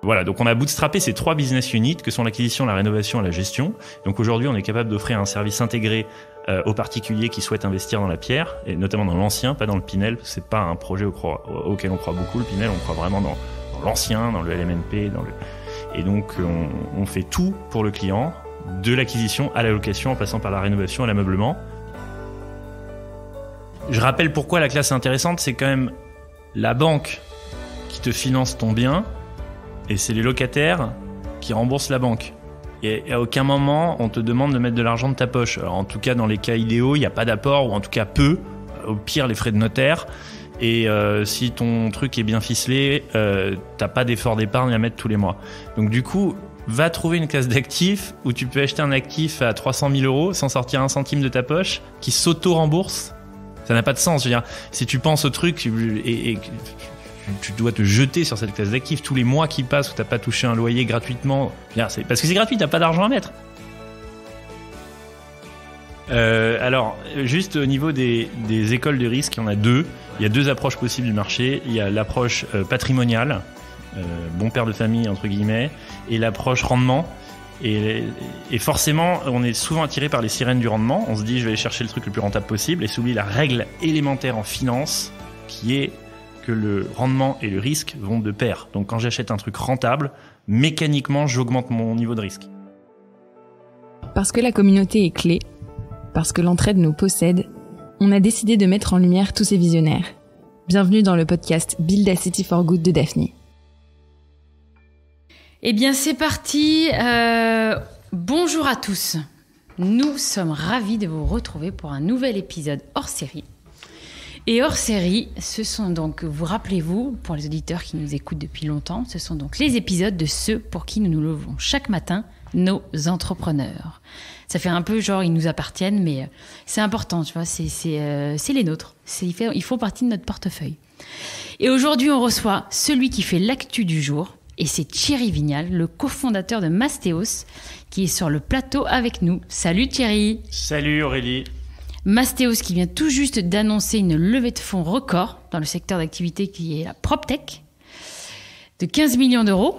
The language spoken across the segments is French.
Voilà, donc on a bootstrappé ces 3 business units que sont l'acquisition, la rénovation et la gestion. Donc aujourd'hui, on est capable d'offrir un service intégré aux particuliers qui souhaitent investir dans la pierre, et notamment dans l'ancien, pas dans le Pinel. C'est pas un projet auquel on croit beaucoup, le Pinel. On croit vraiment dans l'ancien, dans le LMNP, et donc on fait tout pour le client, de l'acquisition à la location, en passant par la rénovation et l'ameublement. Je rappelle pourquoi la classe est intéressante, c'est quand même la banque qui te finance ton bien, et c'est les locataires qui remboursent la banque. Et à aucun moment, on te demande de mettre de l'argent de ta poche. Alors, en tout cas, dans les cas idéaux, il n'y a pas d'apport, ou en tout cas peu. Au pire, les frais de notaire. Et si ton truc est bien ficelé, t'as pas d'effort d'épargne à mettre tous les mois. Donc du coup, va trouver une classe d'actifs où tu peux acheter un actif à 300 000 euros sans sortir un centime de ta poche, qui s'auto-rembourse. Ça n'a pas de sens. Je veux dire, si tu penses au truc et tu dois te jeter sur cette classe d'actifs tous les mois qui passent où t'as pas touché un loyer gratuitement, parce que c'est gratuit, t'as pas d'argent à mettre. Alors, juste au niveau des écoles de risque, il y en a 2. Il y a 2 approches possibles du marché. Il y a l'approche patrimoniale, bon père de famille entre guillemets, et l'approche rendement. Et forcément, on est souvent attiré par les sirènes du rendement. On se dit, je vais aller chercher le truc le plus rentable possible, et s'oublie la règle élémentaire en finance, qui est que le rendement et le risque vont de pair. Donc quand j'achète un truc rentable, mécaniquement, j'augmente mon niveau de risque. Parce que la communauté est clé, parce que l'entraide nous possède, on a décidé de mettre en lumière tous ces visionnaires. Bienvenue dans le podcast Build a City for Good de Daphne. Eh bien, c'est parti. Bonjour à tous. Nous sommes ravis de vous retrouver pour un nouvel épisode hors série. Et hors série, ce sont donc, vous rappelez-vous, pour les auditeurs qui nous écoutent depuis longtemps, ce sont donc les épisodes de ceux pour qui nous nous levons chaque matin, nos entrepreneurs. Ça fait un peu genre, ils nous appartiennent, mais c'est important, tu vois, c'est les nôtres. Ils font partie de notre portefeuille. Et aujourd'hui, on reçoit celui qui fait l'actu du jour, et c'est Thierry Vignal, le cofondateur de Mastéos, qui est sur le plateau avec nous. Salut Thierry. Salut Aurélie. Mastéos qui vient tout juste d'annoncer une levée de fonds record dans le secteur d'activité qui est la PropTech de 15 millions d'euros.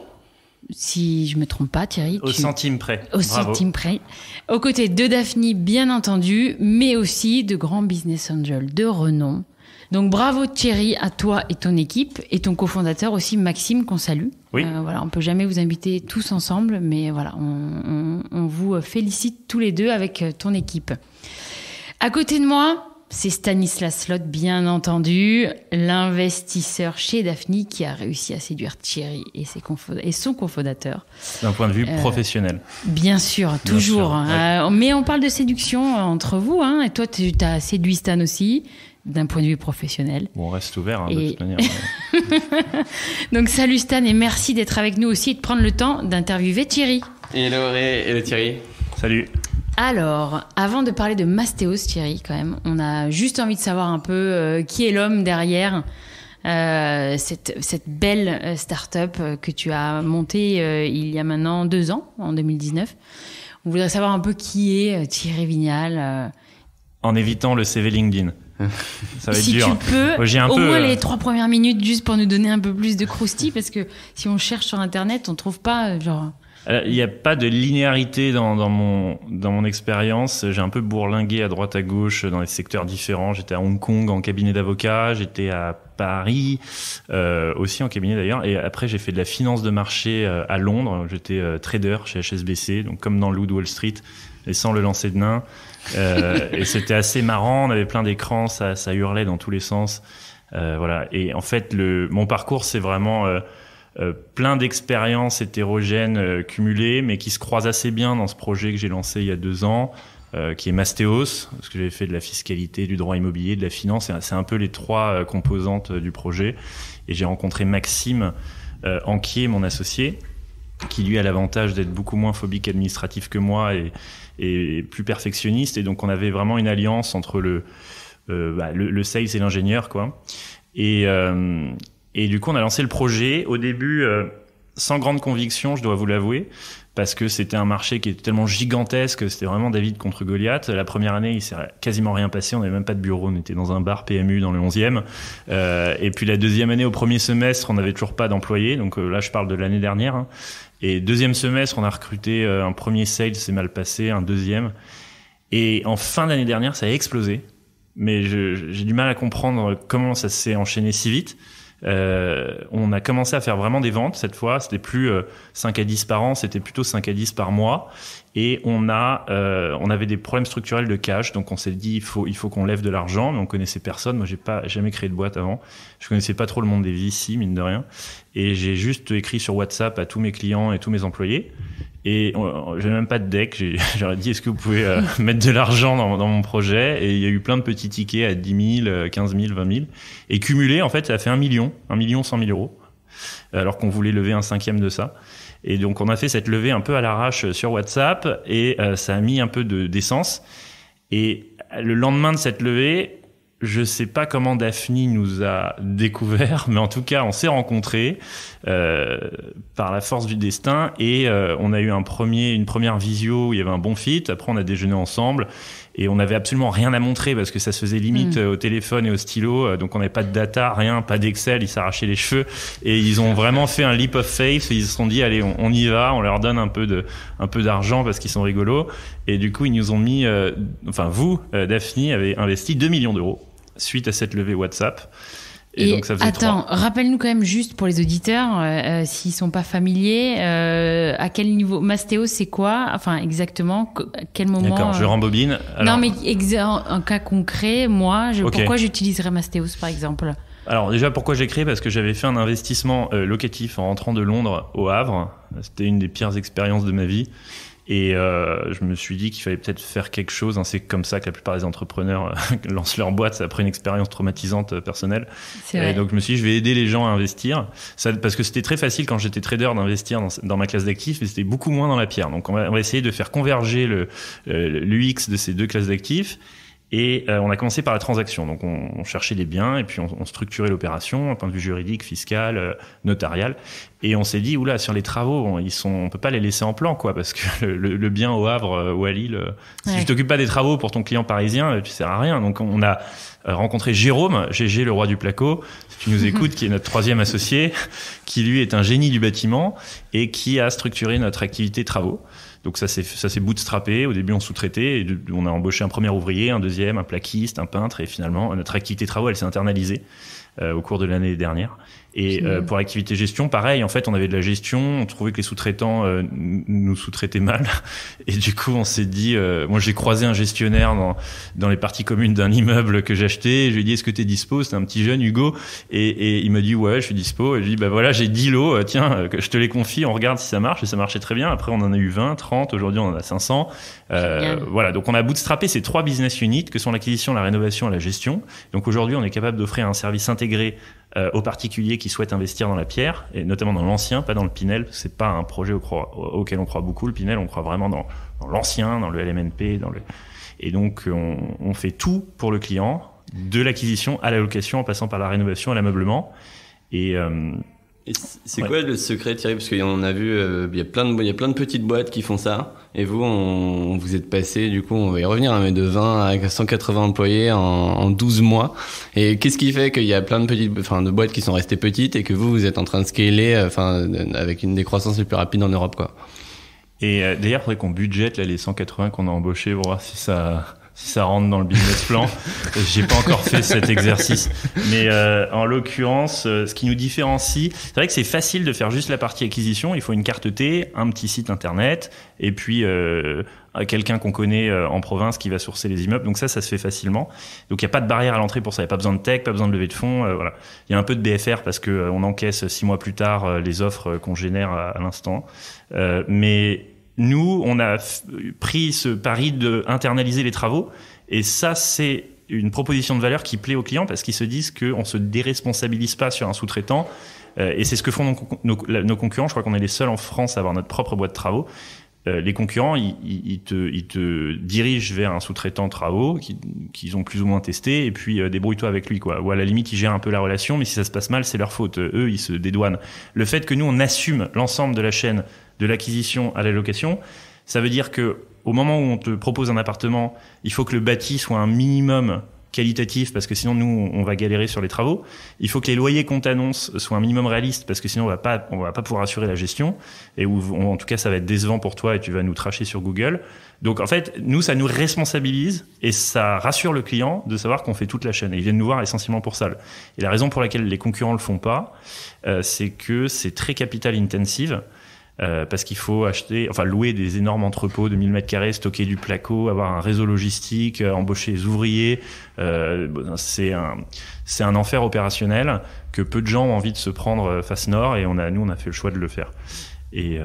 Si je me trompe pas, Thierry. Au centime près. Au centime près. Aux côtés de Daphne, bien entendu, mais aussi de grands business angels de renom. Donc bravo Thierry à toi et ton équipe et ton cofondateur aussi Maxime qu'on salue. Oui. Voilà, on peut jamais vous inviter tous ensemble, mais voilà, on vous félicite tous les deux avec ton équipe. À côté de moi, c'est Stanislas Slot, bien entendu, l'investisseur chez Daphne qui a réussi à séduire Thierry et son cofondateur. D'un point de vue professionnel. Bien sûr, toujours. Bien sûr, ouais. Mais on parle de séduction entre vous, hein, et toi, tu as séduit Stan aussi, d'un point de vue professionnel. Bon, on reste ouvert, de toute manière. Donc salut Stan et merci d'être avec nous aussi et de prendre le temps d'interviewer Thierry. Hello Auré, hello Thierry. Salut. Alors, avant de parler de Mastéos, Thierry, quand même, on a juste envie de savoir un peu qui est l'homme derrière cette belle start-up que tu as montée il y a maintenant 2 ans, en 2019. On voudrait savoir un peu qui est Thierry Vignal. En évitant le CV LinkedIn. Ça va être si dur. Tu peux, Moi, moins les 3 premières minutes, juste pour nous donner un peu plus de croustille, parce que si on cherche sur Internet, on trouve pas genre... Il n'y a pas de linéarité dans mon expérience. J'ai un peu bourlingué à droite à gauche dans des secteurs différents. J'étais à Hong Kong en cabinet d'avocat, j'étais à Paris aussi en cabinet d'ailleurs. Et après j'ai fait de la finance de marché à Londres. J'étais trader chez HSBC, donc comme dans le Loup de Wall Street, et sans le lancer de nain. Et c'était assez marrant. On avait plein d'écrans, ça hurlait dans tous les sens. Voilà. Et en fait mon parcours c'est vraiment plein d'expériences hétérogènes cumulées, mais qui se croisent assez bien dans ce projet que j'ai lancé il y a 2 ans, qui est Mastéos, parce que j'avais fait de la fiscalité, du droit immobilier, de la finance. C'est un peu les 3 composantes du projet. Et j'ai rencontré Maxime Anquier, mon associé, qui lui a l'avantage d'être beaucoup moins phobique administratif que moi et plus perfectionniste. Et donc on avait vraiment une alliance entre le sales et l'ingénieur, quoi. Et du coup, on a lancé le projet. Au début, sans grande conviction, je dois vous l'avouer. parce que c'était un marché qui était tellement gigantesque, c'était vraiment David contre Goliath. La première année, il s'est quasiment rien passé, on n'avait même pas de bureau, on était dans un bar PMU dans le 11e. Et puis la deuxième année, au premier semestre, on n'avait toujours pas d'employés, donc là je parle de l'année dernière. Hein. Et deuxième semestre, on a recruté un premier sales, c'est mal passé, un deuxième. Et en fin d'année dernière, ça a explosé. Mais j'ai du mal à comprendre comment ça s'est enchaîné si vite. On a commencé à faire vraiment des ventes cette fois, c'était plus 5 à 10 par an, c'était plutôt 5 à 10 par mois, et on avait des problèmes structurels de cash, donc on s'est dit il faut qu'on lève de l'argent, mais on connaissait personne. Moi j'ai pas jamais créé de boîte avant, je connaissais pas trop le monde des VC, mine de rien, et j'ai juste écrit sur WhatsApp à tous mes clients et tous mes employés. Et j'avais même pas de deck, j'aurais dit est-ce que vous pouvez mettre de l'argent dans mon projet, et il y a eu plein de petits tickets à 10 000, 15 000, 20 000, et cumulé en fait ça a fait 1 million 100 000 euros, alors qu'on voulait lever un cinquième de ça. Et donc on a fait cette levée un peu à l'arrache sur WhatsApp, et ça a mis un peu d'essence. Et le lendemain de cette levée, je sais pas comment Daphne nous a découvert, mais en tout cas, on s'est rencontrés par la force du destin, et on a eu une première visio où il y avait un bon fit. Après, on a déjeuné ensemble, et on n'avait absolument rien à montrer parce que ça se faisait limite au téléphone et au stylo, donc on n'avait pas de data, rien, pas d'Excel. Ils s'arrachaient les cheveux, et ils ont vraiment fait un leap of faith. Ils se sont dit allez, on y va, on leur donne un peu d'argent parce qu'ils sont rigolos, et du coup ils nous ont mis, vous, Daphne, avez investi 2 millions d'euros suite à cette levée WhatsApp. Et donc ça faisait attends, 3. Rappelle-nous quand même juste pour les auditeurs, s'ils sont pas familiers, à quel niveau Mastéos, c'est quoi? Enfin, exactement, quel moment? D'accord, je rembobine. Alors... Non, mais un cas concret, pourquoi j'utiliserais Mastéos, par exemple? Alors déjà, pourquoi j'ai créé? Parce que j'avais fait un investissement locatif en rentrant de Londres au Havre. C'était une des pires expériences de ma vie. Et je me suis dit qu'il fallait peut-être faire quelque chose. C'est comme ça que la plupart des entrepreneurs lancent leur boîte, c'est après une expérience traumatisante personnelle. Et donc je me suis dit, je vais aider les gens à investir. Parce que c'était très facile quand j'étais trader d'investir dans ma classe d'actifs, mais c'était beaucoup moins dans la pierre. Donc on va essayer de faire converger l'UX de ces deux classes d'actifs. Et on a commencé par la transaction. Donc on cherchait des biens, et puis on structurait l'opération d'un point de vue juridique, fiscal, notarial. Et on s'est dit oula, sur les travaux, on peut pas les laisser en plan, quoi, parce que le bien au Havre ou à Lille, si tu t'occupes pas des travaux pour ton client parisien, tu sers à rien. Donc on a rencontré Jérôme, GG, le roi du placo, si tu nous écoutes, qui est notre 3e associé, qui lui est un génie du bâtiment et qui a structuré notre activité travaux. Donc ça s'est bootstrappé. Au début, on sous-traitait, et on a embauché un premier ouvrier, un deuxième, un plaquiste, un peintre, et finalement, notre activité travaux, elle s'est internalisée au cours de l'année dernière. Et pour l'activité gestion, pareil, en fait, on avait de la gestion, on trouvait que les sous-traitants nous sous-traitaient mal, et du coup, on s'est dit, moi j'ai croisé un gestionnaire dans les parties communes d'un immeuble que j'achetais, et je lui ai dit, est-ce que t'es dispo? C'était un petit jeune, Hugo, et il m'a dit, ouais, je suis dispo, et je lui ai dit, bah voilà, j'ai 10 lots, tiens, je te les confie, on regarde si ça marche, et ça marchait très bien. Après, on en a eu 20, 30, aujourd'hui on en a 500. Voilà, donc on a bootstrappé ces 3 business units que sont l'acquisition, la rénovation et la gestion. Donc aujourd'hui, on est capable d'offrir un service intégré aux particuliers qui souhaitent investir dans la pierre, et notamment dans l'ancien, pas dans le Pinel. C'est pas un projet auquel on croit beaucoup. Le Pinel, on croit vraiment dans l'ancien, dans le LMNP, et donc on fait tout pour le client, de l'acquisition à la location, en passant par la rénovation et l'ameublement. Et c'est quoi le secret, Thierry? Parce qu'on a vu, il y a plein de petites boîtes qui font ça. Et vous, vous êtes passé, du coup, on va y revenir, mais de 20 à 180 employés en 12 mois. Et qu'est-ce qui fait qu'il y a plein de boîtes qui sont restées petites, et que vous êtes en train de scaler, avec une décroissance les plus rapides en Europe, quoi? Et d'ailleurs, il faudrait qu'on budgète les 180 qu'on a embauchés pour voir si ça rentre dans le business plan. J'ai pas encore fait cet exercice, mais en l'occurrence, ce qui nous différencie, c'est vrai que c'est facile de faire juste la partie acquisition. Il faut une carte T, un petit site internet, et puis quelqu'un qu'on connaît en province qui va sourcer les immeubles. Donc ça se fait facilement. Donc il y a pas de barrière à l'entrée pour ça. Il y a pas besoin de tech, pas besoin de levée de fonds. Voilà. Il y a un peu de BFR parce que on encaisse 6 mois plus tard les offres qu'on génère à l'instant. Mais nous, on a pris ce pari d'internaliser les travaux, et ça, c'est une proposition de valeur qui plaît aux clients parce qu'ils se disent qu'on se déresponsabilise pas sur un sous-traitant, et c'est ce que font nos concurrents. Je crois qu'on est les seuls en France à avoir notre propre boîte de travaux. Les concurrents, ils te dirigent vers un sous-traitant de travaux qu'ils ont plus ou moins testé, et puis débrouille-toi avec lui, quoi. Ou à la limite, ils gèrent un peu la relation, mais si ça se passe mal, c'est leur faute. Eux, ils se dédouanent. Le fait que nous, on assume l'ensemble de la chaîne de l'acquisition à la location. Ça veut dire que au moment où on te propose un appartement, il faut que le bâti soit un minimum qualitatif, parce que sinon nous on va galérer sur les travaux. Il faut que les loyers qu'on t'annonce soient un minimum réalistes, parce que sinon on va pas pouvoir assurer la gestion, et en tout cas ça va être décevant pour toi et tu vas nous tracher sur Google. Donc en fait nous, ça nous responsabilise et ça rassure le client de savoir qu'on fait toute la chaîne, et ils viennent nous voir essentiellement pour ça. Et la raison pour laquelle les concurrents le font pas, c'est que c'est très capital intensive. Parce qu'il faut louer des énormes entrepôts de 1000 mètres carrés, stocker du placo, avoir un réseau logistique, embaucher des ouvriers. C'est un enfer opérationnel que peu de gens ont envie de se prendre face nord, et on a fait le choix de le faire. Et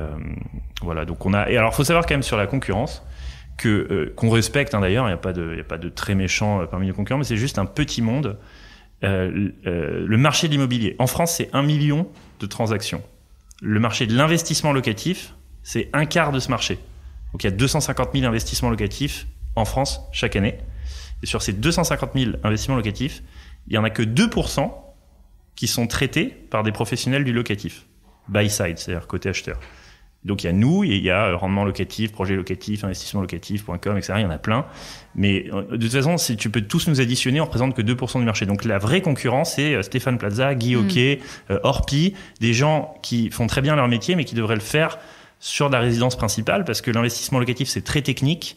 voilà, donc et alors faut savoir quand même sur la concurrence qu'on respecte, hein, d'ailleurs, il y a pas de très méchants parmi les concurrents, mais c'est juste un petit monde. Le marché de l'immobilier en France, c'est 1 million de transactions. Le marché de l'investissement locatif, c'est un quart de ce marché. Donc il y a 250 000 investissements locatifs en France chaque année. Et sur ces 250 000 investissements locatifs, il n'y en a que 2% qui sont traités par des professionnels du locatif. Buy side, c'est-à-dire côté acheteur. Donc il y a nous, et il y a rendement locatif, projet locatif, investissementlocatif.com, etc. Il y en a plein. Mais de toute façon, si tu peux tous nous additionner, on représente que 2% du marché. Donc la vraie concurrence, c'est Stéphane Plaza, Guy Hockey, Orpi, des gens qui font très bien leur métier, mais qui devraient le faire sur de la résidence principale, parce que l'investissement locatif, c'est très technique.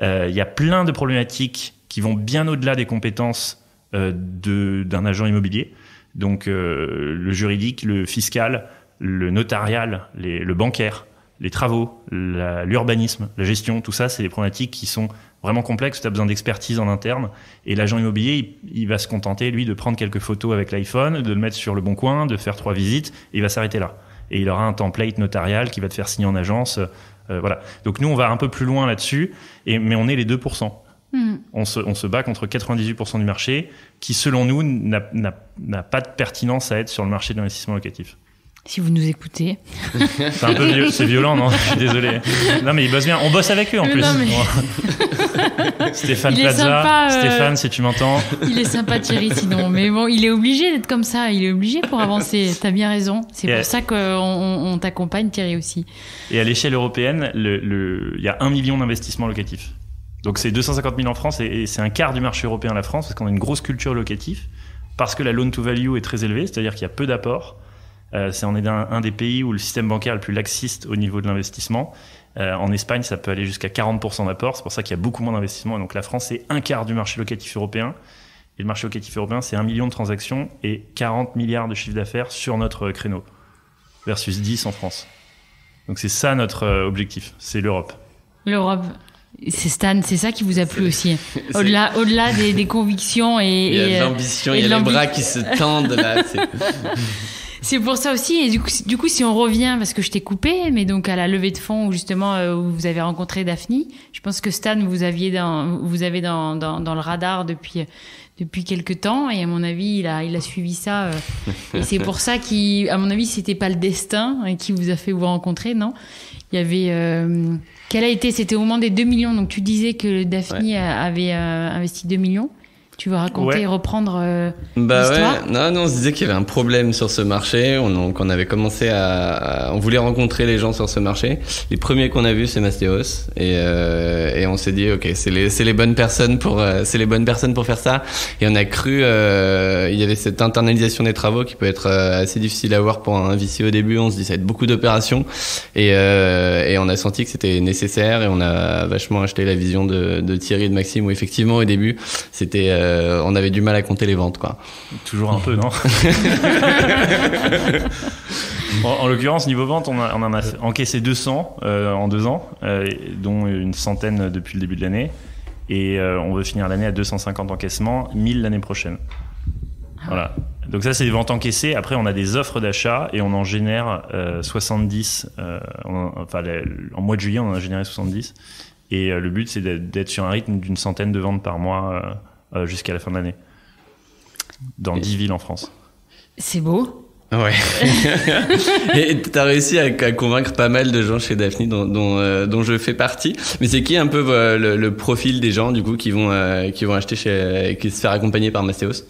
Il y a plein de problématiques qui vont bien au-delà des compétences d'un agent immobilier. Donc le juridique, le fiscal, le notarial, le bancaire, les travaux, l'urbanisme, la gestion, tout ça, c'est des problématiques qui sont vraiment complexes. Tu as besoin d'expertise en interne. Et l'agent immobilier, il va se contenter, lui, de prendre quelques photos avec l'iPhone, de le mettre sur le bon coin, de faire 3 visites, et il va s'arrêter là. Et il aura un template notarial qui va te faire signer en agence. Voilà. Donc nous, on va un peu plus loin là-dessus, mais on est les 2%. On se bat contre 98% du marché qui, selon nous, n'a pas de pertinence à être sur le marché de l'investissement locatif. Si vous nous écoutez. C'est un peu c'est violent, non? Je suis désolé. Non, mais ils bossent bien. On bosse avec eux, en plus. Mais... Stéphane Plaza. Sympa, Stéphane, si tu m'entends. Il est sympa, Thierry, sinon. Mais bon, il est obligé d'être comme ça. Il est obligé pour avancer. T'as bien raison. C'est pour ça qu'on t'accompagne, Thierry, aussi. Et à l'échelle européenne, il y a 1 million d'investissements locatifs. Donc, c'est 250 000 en France, et c'est un quart du marché européen, la France, parce qu'on a une grosse culture locative, parce que la loan to value est très élevée, c'est-à-dire qu'il y a peu d'apports. On est un des pays où le système bancaire est le plus laxiste au niveau de l'investissement. En Espagne, ça peut aller jusqu'à 40% d'apport. C'est pour ça qu'il y a beaucoup moins d'investissements. Donc la France, c'est un quart du marché locatif européen. Et le marché locatif européen, c'est 1 million de transactions et 40 milliards de chiffre d'affaires sur notre créneau, versus 10 en France. Donc c'est ça notre objectif, c'est l'Europe. L'Europe. C'est Stan, c'est ça qui vous a plu aussi. Au-delà des convictions et... Il y a de l'ambition, il y a les bras qui se tendent là. C'est pour ça aussi, et du coup, si on revient, parce que je t'ai coupé, mais donc à la levée de fonds où justement où vous avez rencontré Daphne, je pense que Stan vous avez dans le radar depuis quelques temps, et à mon avis il a suivi ça, et c'est pour ça à mon avis c'était pas le destin qui vous a fait vous rencontrer, non? Il y avait c'était au moment des 2 millions, donc tu disais que Daphne avait investi 2 millions. Tu veux raconter, reprendre l'histoire? Ouais. Non, on se disait qu'il y avait un problème sur ce marché. On avait commencé on voulait rencontrer les gens sur ce marché. Les premiers qu'on a vus, c'est Mastéos, et on s'est dit, ok, c'est les bonnes personnes pour faire ça. Et on a cru, il y avait cette internalisation des travaux qui peut être assez difficile à voir pour un VC au début. On se dit, ça va être beaucoup d'opérations, et on a senti que c'était nécessaire, et on a vachement acheté la vision de Thierry et de Maxime, où effectivement au début, c'était on avait du mal à compter les ventes, quoi. Toujours un peu, non? En l'occurrence, niveau vente, on en a encaissé 200 en 2 ans, dont une centaine depuis le début de l'année. Et on veut finir l'année à 250 encaissements, 1000 l'année prochaine. Voilà. Donc ça, c'est des ventes encaissées. Après, on a des offres d'achat et on en génère 70. En mois de juillet, on en a généré 70. Et le but, c'est d'être sur un rythme d'une centaine de ventes par mois jusqu'à la fin de l'année, dans 10 villes en France. C'est beau. Ouais. Et t'as réussi à convaincre pas mal de gens chez Daphne, dont je fais partie. Mais c'est qui un peu le profil des gens du coup qui vont acheter qui se faire accompagner par Mastéos?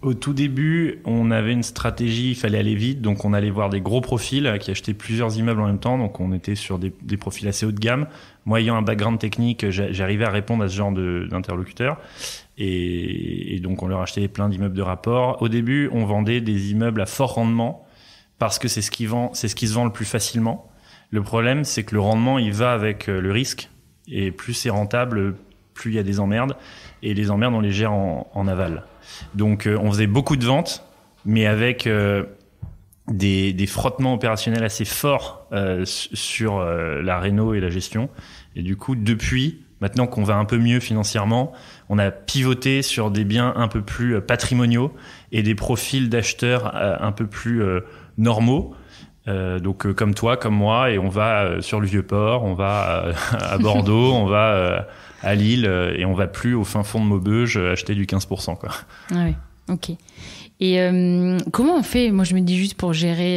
Au tout début, on avait une stratégie, il fallait aller vite, donc on allait voir des gros profils qui achetaient plusieurs immeubles en même temps, donc on était sur des profils assez haut de gamme. Moi, ayant un background technique, j'arrivais à répondre à ce genre d'interlocuteurs, et donc on leur achetait plein d'immeubles de rapport. Au début, on vendait des immeubles à fort rendement, parce que c'est ce qui se vend le plus facilement. Le problème, c'est que le rendement, il va avec le risque, et plus c'est rentable, plus il y a des emmerdes, et les emmerdes, on les gère en aval. Donc on faisait beaucoup de ventes, mais avec des frottements opérationnels assez forts sur la réno et la gestion. Et du coup, maintenant qu'on va un peu mieux financièrement, on a pivoté sur des biens un peu plus patrimoniaux et des profils d'acheteurs un peu plus normaux. Donc comme toi, comme moi, et on va sur le Vieux-Port, on va à Bordeaux, on va à Lille, et on va plus au fin fond de Maubeuge acheter du 15%, quoi. Ah oui, ok. Et comment on fait? Moi, je me dis juste pour gérer,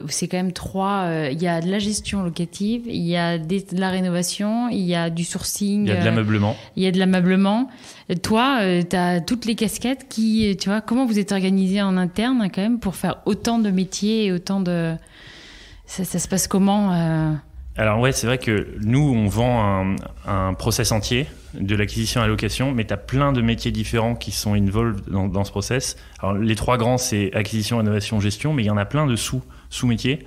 c'est quand même il y a de la gestion locative, il y a de la rénovation, il y a du sourcing. Il y a de l'ameublement. Il y a de l'ameublement. Toi, tu as toutes les casquettes tu vois, comment vous êtes organisé en interne quand même pour faire autant de métiers et autant de... Ça se passe comment Alors ouais, c'est vrai que nous, on vend un process entier de l'acquisition à la location, mais tu as plein de métiers différents qui sont involved dans ce process. Alors les trois grands, c'est acquisition, rénovation, gestion, mais il y en a plein de sous-métiers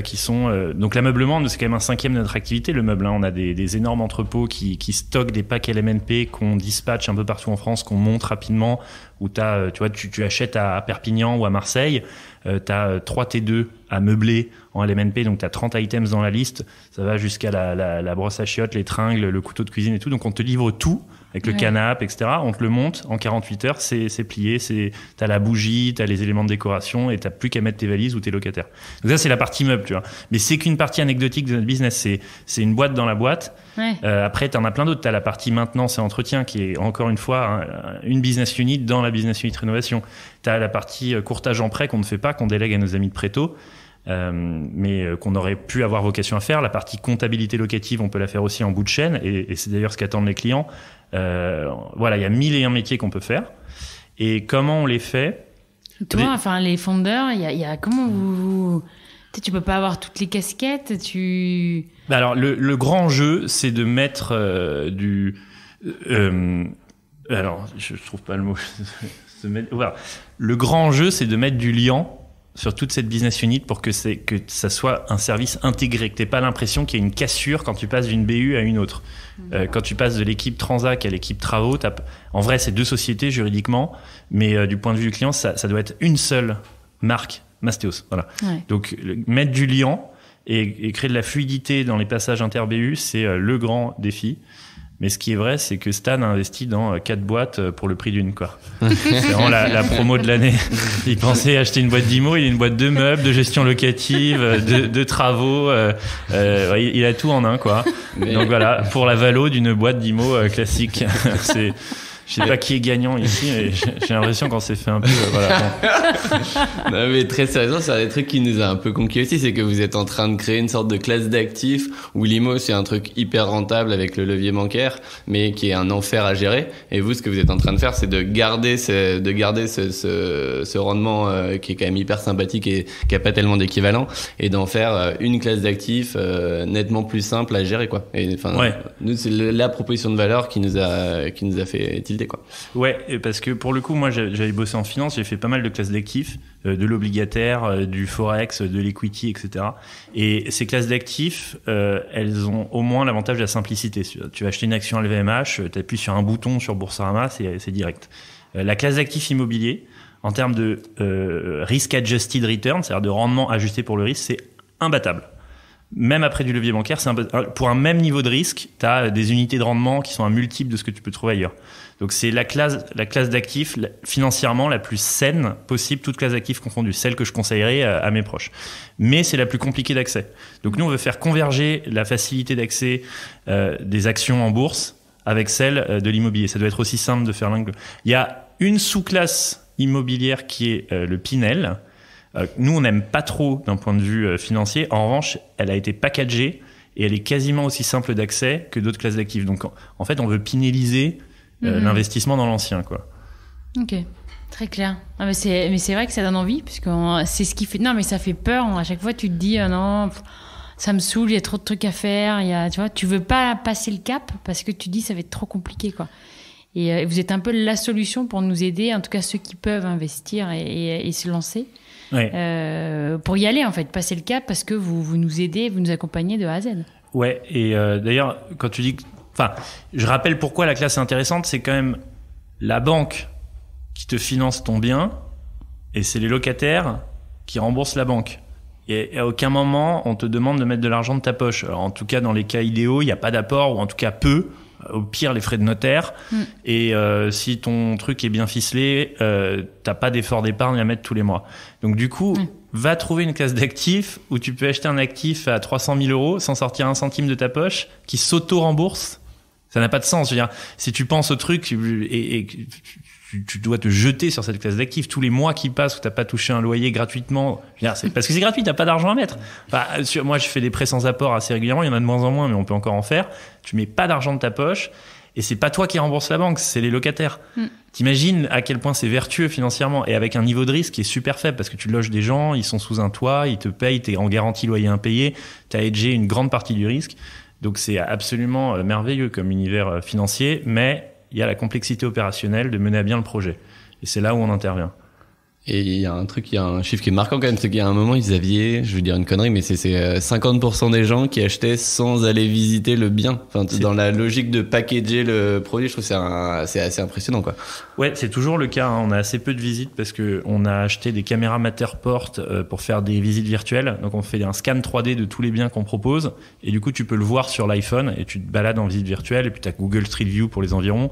qui sont... donc l'ameublement, c'est quand même un cinquième de notre activité, le meuble. Hein. On a des énormes entrepôts qui stockent des packs LMNP qu'on dispatche un peu partout en France, qu'on monte rapidement, où tu vois, tu achètes à Perpignan ou à Marseille, tu as 3 T2 à meubler en LMNP, donc tu as 30 items dans la liste, ça va jusqu'à la brosse à chiottes, les tringles, le couteau de cuisine et tout, donc on te livre tout, avec le canapé, etc. On te le monte en 48 heures, c'est plié, t'as la bougie, t'as les éléments de décoration, et t'as plus qu'à mettre tes valises ou tes locataires. Donc ça, c'est la partie meuble, tu vois. Mais c'est qu'une partie anecdotique de notre business, c'est une boîte dans la boîte. Ouais. Après, t'en as plein d'autres. T'as la partie maintenance et entretien, qui est encore une fois une business unit dans la business unit rénovation. T'as la partie courtage en prêt qu'on ne fait pas, qu'on délègue à nos amis de Préto. Mais qu'on aurait pu avoir vocation à faire. La partie comptabilité locative, on peut la faire aussi en bout de chaîne, et c'est d'ailleurs ce qu'attendent les clients. Voilà, il y a 1001 métiers qu'on peut faire. Et comment on les fait? Toi, enfin, les fondeurs, il y a comment vous... Tu peux pas avoir toutes les casquettes, Bah alors, le grand jeu, c'est de mettre alors, je trouve pas le mot. Voilà. Le grand jeu, c'est de mettre du liant sur toute cette business unit pour que ça soit un service intégré, que t'aies pas l'impression qu'il y a une cassure quand tu passes d'une BU à une autre. Quand tu passes de l'équipe Transac à l'équipe Travaux, en vrai, c'est deux sociétés juridiquement, mais du point de vue du client, ça doit être une seule marque, Mastéos. Voilà. Ouais. Donc, mettre du liant et créer de la fluidité dans les passages inter-BU, c'est le grand défi. Mais ce qui est vrai, c'est que Stan a investi dans 4 boîtes pour le prix d'une, quoi. C'est vraiment la promo de l'année. Il pensait acheter une boîte d'IMO, il a une boîte de meubles, de gestion locative, de travaux. Il a tout en un, quoi. Donc voilà, pour la valo d'une boîte d'IMO classique. Je sais pas qui est gagnant ici, mais j'ai l'impression qu'on s'est fait un peu... voilà. Non, mais très sérieusement, c'est un des trucs qui nous a un peu conquis aussi, c'est que vous êtes en train de créer une sorte de classe d'actifs où l'IMO, c'est un truc hyper rentable avec le levier bancaire, mais qui est un enfer à gérer. Et vous, ce que vous êtes en train de faire, c'est de garder ce rendement qui est quand même hyper sympathique et qui a pas tellement d'équivalent, et d'en faire une classe d'actifs nettement plus simple à gérer, quoi. Et enfin, ouais. Nous, c'est la proposition de valeur qui nous a fait quoi. Ouais, parce que pour le coup, moi, j'avais bossé en finance, j'ai fait pas mal de classes d'actifs, de l'obligataire, du forex, de l'equity, etc. Et ces classes d'actifs, elles ont au moins l'avantage de la simplicité. Tu vas acheter une action LVMH, tu appuies sur un bouton sur Boursorama, c'est direct. La classe d'actifs immobiliers, en termes de risk adjusted return, c'est-à-dire de rendement ajusté pour le risque, c'est imbattable. Même après du levier bancaire, pour un même niveau de risque, tu as des unités de rendement qui sont un multiple de ce que tu peux trouver ailleurs. Donc c'est la classe d'actifs financièrement la plus saine possible, toute classe d'actifs confondue, celle que je conseillerais à mes proches. Mais c'est la plus compliquée d'accès. Donc nous, on veut faire converger la facilité d'accès des actions en bourse avec celle de l'immobilier. Ça doit être aussi simple de faire l'un que l'autre. Il y a une sous-classe immobilière qui est le Pinel. Nous, on n'aime pas trop d'un point de vue financier. En revanche, elle a été packagée et elle est quasiment aussi simple d'accès que d'autres classes d'actifs. Donc, en fait, on veut pinéliser l'investissement dans l'ancien, quoi. Ok. Très clair. Ah, mais c'est vrai que ça donne envie, puisque c'est ce qui fait. Non, mais ça fait peur. À chaque fois, tu te dis, non, ça me saoule, il y a trop de trucs à faire. Tu vois, tu veux pas passer le cap parce que tu dis, ça va être trop compliqué, quoi. Et vous êtes un peu la solution pour nous aider, en tout cas ceux qui peuvent investir et se lancer. Ouais. Pour y aller, en fait, passer le cap parce que vous nous aidez, vous nous accompagnez de A à Z. Ouais, et d'ailleurs, quand tu dis... Enfin, je rappelle pourquoi la classe est intéressante, c'est quand même la banque qui te finance ton bien et c'est les locataires qui remboursent la banque. Et à aucun moment, on te demande de mettre de l'argent de ta poche. Alors, en tout cas, dans les cas idéaux, il n'y a pas d'apport, ou en tout cas peu. Au pire, les frais de notaire. Et si ton truc est bien ficelé, t'as pas d'effort d'épargne à mettre tous les mois. Donc du coup, va trouver une classe d'actifs où tu peux acheter un actif à 300 000 euros sans sortir un centime de ta poche, qui s'auto-rembourse. Ça n'a pas de sens. Je veux dire, si tu penses au truc et tu dois te jeter sur cette classe d'actifs tous les mois qui passent où t'as pas touché un loyer gratuitement. Je veux dire, c'est parce que c'est gratuit, t'as pas d'argent à mettre. Enfin, moi, je fais des prêts sans apport assez régulièrement. Il y en a de moins en moins, mais on peut encore en faire. Tu mets pas d'argent de ta poche et c'est pas toi qui rembourse la banque, c'est les locataires. T'imagines à quel point c'est vertueux financièrement et avec un niveau de risque qui est super faible parce que tu loges des gens, ils sont sous un toit, ils te payent, t'es en garantie loyer impayé, t'as hedgé une grande partie du risque. Donc c'est absolument merveilleux comme univers financier, mais il y a la complexité opérationnelle de mener à bien le projet. Et c'est là où on intervient. Et il y a un chiffre qui est marquant quand même, c'est qu'il y a un moment, ils aviez, je vais dire une connerie, mais c'est 50% des gens qui achetaient sans aller visiter le bien. Enfin, dans la logique de packager le produit, je trouve que c'est assez impressionnant, quoi. Ouais, c'est toujours le cas. On a assez peu de visites parce que on a acheté des caméras Matterport pour faire des visites virtuelles. Donc, on fait un scan 3D de tous les biens qu'on propose. Et du coup, tu peux le voir sur l'iPhone et tu te balades en visite virtuelle. Et puis, tu as Google Street View pour les environs.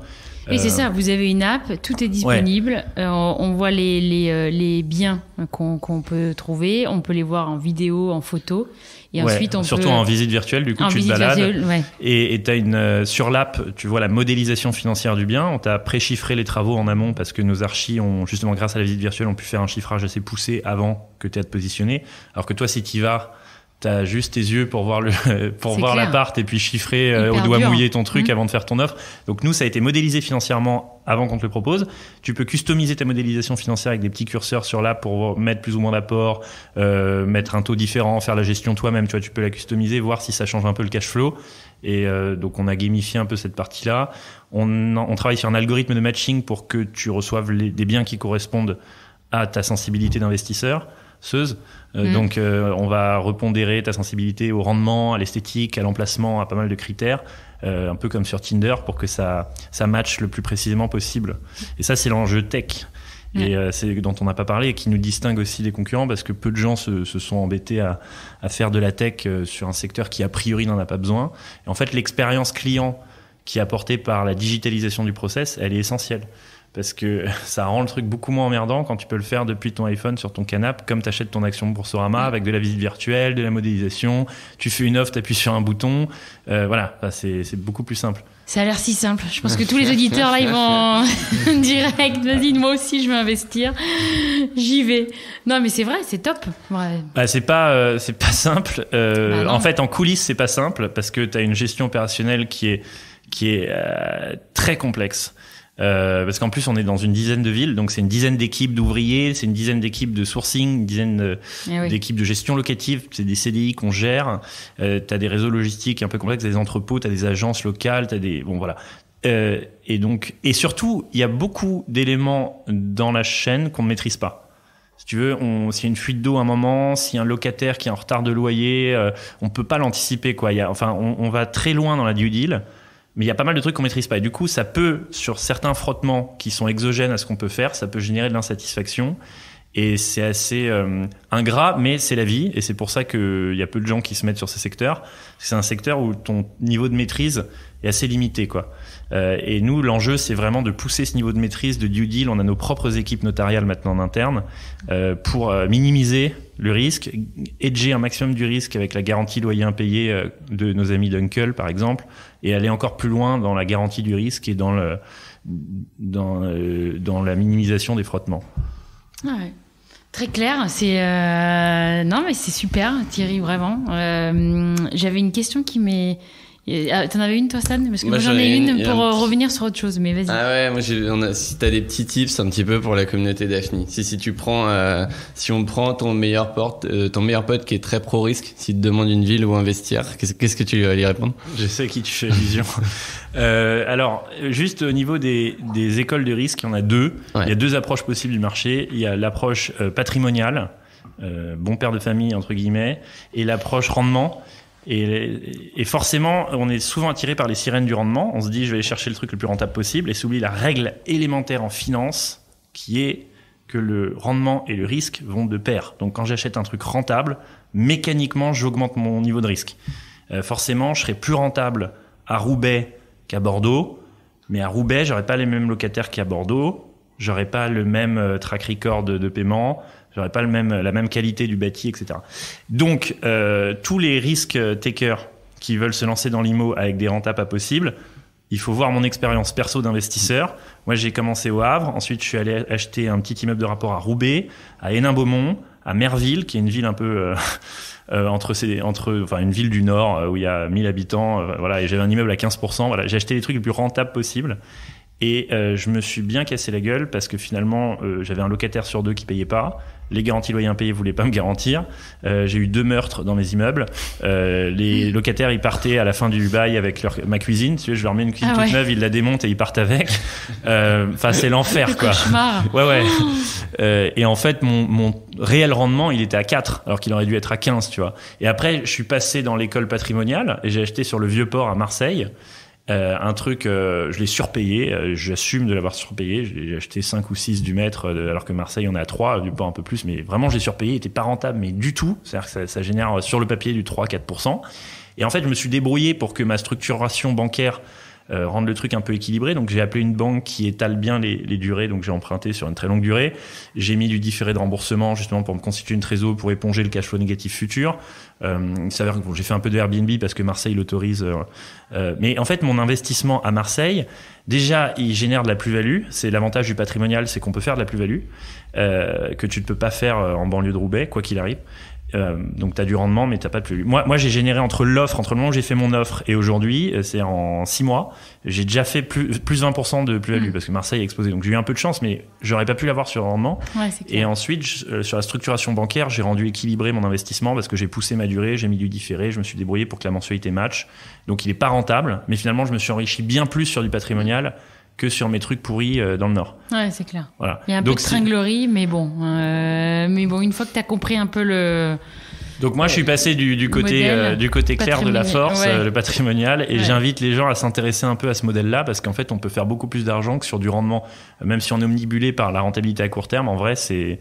Oui, c'est ça. Vous avez une app, tout est disponible. Ouais. On voit les biens qu'on peut trouver. On peut les voir en vidéo, en photo. Et ensuite, surtout en visite virtuelle, du coup, tu te balades. Ouais. Et t'as sur l'app, tu vois la modélisation financière du bien. On t'a préchiffré les travaux en amont parce que nos archis ont, justement, grâce à la visite virtuelle, ont pu faire un chiffrage assez poussé avant que tu aies à te positionner. Alors que toi, si tu y vas, t'as juste tes yeux pour voir l'appart et puis chiffrer au doigt mouillé ton truc avant de faire ton offre. Donc nous, ça a été modélisé financièrement avant qu'on te le propose. Tu peux customiser ta modélisation financière avec des petits curseurs sur l'app pour mettre plus ou moins d'apport, mettre un taux différent, faire la gestion toi-même. Tu vois, tu peux la customiser, voir si ça change un peu le cash flow. Et donc on a gamifié un peu cette partie-là. On travaille sur un algorithme de matching pour que tu reçoives des biens qui correspondent à ta sensibilité d'investisseur. Donc on va repondérer ta sensibilité au rendement, à l'esthétique, à l'emplacement, à pas mal de critères, un peu comme sur Tinder pour que ça matche le plus précisément possible. Et ça, c'est l'enjeu tech. Et c'est dont on n'a pas parlé et qui nous distingue aussi des concurrents parce que peu de gens se sont embêtés à faire de la tech sur un secteur qui a priori n'en a pas besoin. Et en fait, l'expérience client qui est apportée par la digitalisation du process, elle est essentielle. Parce que ça rend le truc beaucoup moins emmerdant quand tu peux le faire depuis ton iPhone sur ton canapé, comme tu achètes ton action Boursorama avec de la visite virtuelle, de la modélisation. Tu fais une offre, tu appuies sur un bouton. Voilà, c'est beaucoup plus simple. Ça a l'air si simple. Je pense que tous les auditeurs là, ils vont direct. Vas-y, moi aussi, je veux investir. J'y vais. Non, mais c'est vrai, c'est top. Ouais. Bah, c'est pas simple. En fait, en coulisses, c'est pas simple parce que tu as une gestion opérationnelle qui est très complexe. Parce qu'en plus on est dans une dizaine de villes, donc c'est une dizaine d'équipes d'ouvriers, c'est une dizaine d'équipes de sourcing, une dizaine d'équipes de gestion locative, c'est des CDI qu'on gère, t'as des réseaux logistiques un peu complexes, des entrepôts, t'as des agences locales, et surtout il y a beaucoup d'éléments dans la chaîne qu'on ne maîtrise pas. Si tu veux, s'il y a une fuite d'eau à un moment, s'il y a un locataire qui est en retard de loyer, on peut pas l'anticiper, quoi. On va très loin dans la due deal. Mais il y a pas mal de trucs qu'on maîtrise pas. Et du coup, ça peut, sur certains frottements qui sont exogènes à ce qu'on peut faire, ça peut générer de l'insatisfaction. Et c'est assez ingrat, mais c'est la vie. Et c'est pour ça qu'il y a peu de gens qui se mettent sur ces secteurs. C'est un secteur où ton niveau de maîtrise est assez limité, quoi. Et nous, l'enjeu, c'est vraiment de pousser ce niveau de maîtrise, de due deal. On a nos propres équipes notariales maintenant en interne pour minimiser le risque, hedger un maximum du risque avec la garantie loyer impayé de nos amis d'Uncle, par exemple, et aller encore plus loin dans la garantie du risque et dans la minimisation des frottements. Ouais. Très clair, non mais c'est super Thierry, vraiment. J'avais une question qui m'est T'en avais une toi, Stan? Parce que moi j'en ai une pour revenir sur autre chose, mais vas-y. Ah ouais, moi si t'as des petits tips un petit peu pour la communauté Daphne. Si tu prends, si on prend ton meilleur pote qui est très pro risque, s'il te demande une ville où investir, qu'est-ce que tu vas lui répondre? Je sais à qui tu fais allusion. Alors, juste au niveau des écoles de risque, il y en a deux. Ouais. Il y a deux approches possibles du marché. Il y a l'approche patrimoniale, bon père de famille entre guillemets, et l'approche rendement. Et forcément, on est souvent attiré par les sirènes du rendement. On se dit, je vais aller chercher le truc le plus rentable possible, et s'oublie la règle élémentaire en finance, qui est que le rendement et le risque vont de pair. Donc, quand j'achète un truc rentable, mécaniquement, j'augmente mon niveau de risque. Forcément, je serai plus rentable à Roubaix qu'à Bordeaux, mais à Roubaix, j'aurai pas les mêmes locataires qu'à Bordeaux, j'aurai pas le même track record de paiement. J'aurais pas la même qualité du bâti, etc. Donc, tous les risques takers qui veulent se lancer dans l'IMO avec des rentas pas possibles, il faut voir mon expérience perso d'investisseur. Moi, j'ai commencé au Havre. Ensuite, je suis allé acheter un petit immeuble de rapport à Roubaix, à Hénin-Beaumont, à Merville, qui est une ville un peu une ville du Nord où il y a 1000 habitants. Voilà, et j'avais un immeuble à 15%. Voilà, j'ai acheté les trucs les plus rentables possibles. Et je me suis bien cassé la gueule parce que finalement, j'avais un locataire sur 2 qui payait pas. Les garanties loyers impayés voulaient pas me garantir. J'ai eu 2 meurtres dans mes immeubles. Les locataires, ils partaient à la fin du bail avec ma cuisine. Tu sais, je leur mets une cuisine toute neuve, ils la démontent et ils partent avec. Enfin, c'est l'enfer, quoi. Cauchemar. Ouais. Et en fait, mon réel rendement, il était à 4, alors qu'il aurait dû être à 15, tu vois. Et après, je suis passé dans l'école patrimoniale et j'ai acheté sur le Vieux-Port à Marseille. Un truc, je l'ai surpayé, j'assume de l'avoir surpayé, j'ai acheté 5 ou 6 du mètre, alors que Marseille on est à 3, du port un peu plus, mais vraiment je l'ai surpayé, il était pas rentable, mais du tout, c'est-à-dire que ça génère sur le papier du 3-4%. Et en fait, je me suis débrouillé pour que ma structuration bancaire rendre le truc un peu équilibré. Donc j'ai appelé une banque qui étale bien les durées, donc j'ai emprunté sur une très longue durée. J'ai mis du différé de remboursement justement pour me constituer une trésor pour éponger le cash flow négatif futur. Il s'avère que j'ai fait un peu de Airbnb parce que Marseille l'autorise. Mais en fait, mon investissement à Marseille, déjà, il génère de la plus-value. C'est l'avantage du patrimonial, c'est qu'on peut faire de la plus-value que tu ne peux pas faire en banlieue de Roubaix, quoi qu'il arrive. Donc t'as du rendement mais t'as pas de plus. Moi j'ai généré entre le moment où j'ai fait mon offre et aujourd'hui, c'est en 6 mois, j'ai déjà fait plus 20% de plus-value parce que Marseille a explosé. Donc j'ai eu un peu de chance mais j'aurais pas pu l'avoir sur le rendement. Ouais, c'est clair. Et ensuite sur la structuration bancaire, j'ai rendu équilibré mon investissement parce que j'ai poussé ma durée, j'ai mis du différé, je me suis débrouillé pour que la mensualité match. Donc il est pas rentable, mais finalement je me suis enrichi bien plus sur du patrimonial que sur mes trucs pourris dans le Nord. Ouais, c'est clair. Voilà. Il y a un peu de tringlerie, mais bon, une fois que tu as compris un peu le... Donc moi, je suis passé du côté clair de la force, le patrimonial, et j'invite les gens à s'intéresser un peu à ce modèle-là, parce qu'en fait, on peut faire beaucoup plus d'argent que sur du rendement. Même si on est omnibulé par la rentabilité à court terme, en vrai, c'est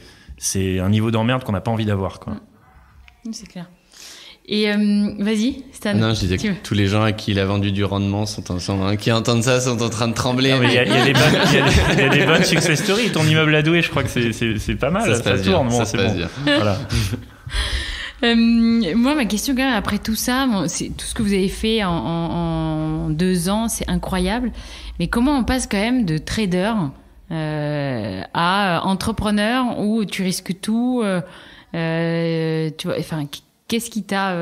un niveau d'emmerde qu'on n'a pas envie d'avoir, quoi. C'est clair. Et vas-y, Stan. Non, je disais que tous les gens à qui il a vendu du rendement qui entendent ça sont en train de trembler. Il y a des bonnes success stories. Ton immeuble à Douai, je crois que c'est pas mal. Ça tourne, bon, c'est bon. Voilà. Moi, ma question quand même, après tout ça, c'est tout ce que vous avez fait en 2 ans, c'est incroyable. Mais comment on passe quand même de trader à entrepreneur où tu risques tout, tu vois, enfin. Qu'est-ce qui t'a